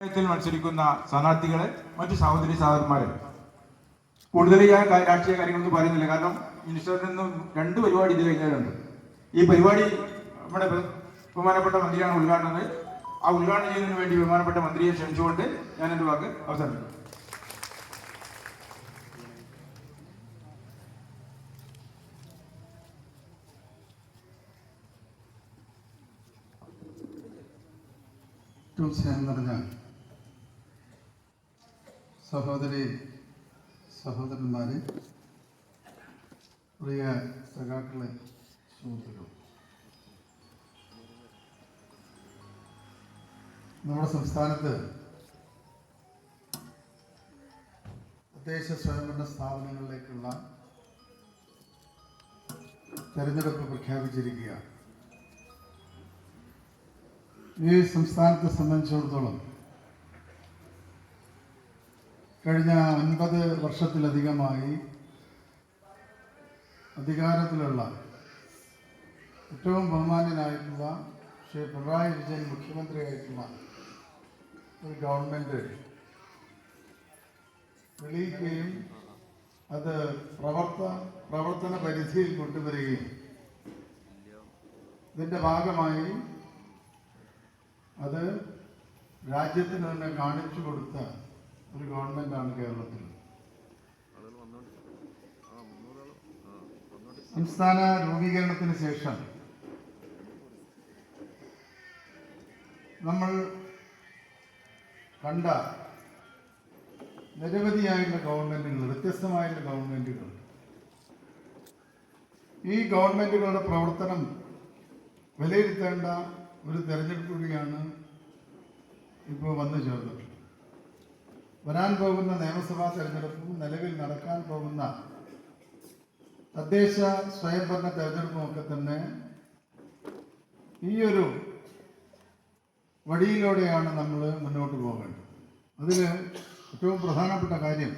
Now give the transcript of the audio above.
മത്സരിക്കുന്ന സ്ഥാനാർത്ഥികളെ, മറ്റ് സഹോദരി സഹോദരന്മാരെ, കൂടുതൽ ഞാൻ രാഷ്ട്രീയ കാര്യങ്ങളൊന്നും പറയുന്നില്ല. കാരണം മിനിസ്റ്ററിൽ നിന്നും 2 പരിപാടി ഇത് കഴിഞ്ഞിട്ടുണ്ട്. ഈ പരിപാടി നമ്മുടെ ബഹുമാനപ്പെട്ട മന്ത്രിയാണ് ഉദ്ഘാടനം. ആ ഉദ്ഘാടനം ചെയ്യുന്നതിന് വേണ്ടി ബഹുമാനപ്പെട്ട മന്ത്രിയെ ക്ഷണിച്ചുകൊണ്ട് ഞാൻ എൻ്റെ വാക്ക് അവസാനിപ്പിക്കും. സ്നേഹം നിറഞ്ഞ സഹോദരി സഹോദരന്മാരെ, പ്രിയ സഖാക്കളെ, സുഹൃത്തുക്കൾ, നമ്മുടെ സംസ്ഥാനത്ത് തദ്ദേശ സ്വയംഭരണ സ്ഥാപനങ്ങളിലേക്കുള്ള തെരഞ്ഞെടുപ്പ് പ്രഖ്യാപിച്ചിരിക്കുകയാണ്. ഈ സംസ്ഥാനത്തെ സംബന്ധിച്ചിടത്തോളം കഴിഞ്ഞ 9 വർഷത്തിലധികമായി അധികാരത്തിലുള്ള ഏറ്റവും ബഹുമാന്യനായിട്ടുള്ള ശ്രീ പിണറായി വിജയൻ മുഖ്യമന്ത്രിയായിട്ടുള്ള ഒരു ഗവൺമെൻറ് തെളിയിക്കുകയും അത് പ്രവർത്തന പരിധിയിൽ കൊണ്ടുവരികയും ഇതിൻ്റെ ഭാഗമായി അത് രാജ്യത്തിന് തന്നെ കാണിച്ചു കൊടുത്ത ഒരു ഗവൺമെൻറ്റാണ് കേരളത്തിൽ. സംസ്ഥാന രൂപീകരണത്തിന് ശേഷം നമ്മൾ കണ്ട നിരവധിയായിട്ടുള്ള ഗവൺമെൻറ്റുകൾ, വ്യത്യസ്തമായിട്ടുള്ള ഗവൺമെൻറ്റുകൾ, ഈ ഗവൺമെൻറ്റുകളുടെ പ്രവർത്തനം വിലയിരുത്തേണ്ട ഒരു തെരഞ്ഞെടുപ്പ് കൂടിയാണ് ഇപ്പോൾ വന്നു ചേർന്നത്. വരാൻ പോകുന്ന നിയമസഭാ തെരഞ്ഞെടുപ്പും നിലവിൽ നടക്കാൻ പോകുന്ന തദ്ദേശ സ്വയംഭരണ തെരഞ്ഞെടുപ്പും ഒക്കെ തന്നെ ഈ ഒരു വഴിയിലൂടെയാണ് നമ്മൾ മുന്നോട്ട് പോകേണ്ടത്. അതിൽ ഏറ്റവും പ്രധാനപ്പെട്ട കാര്യം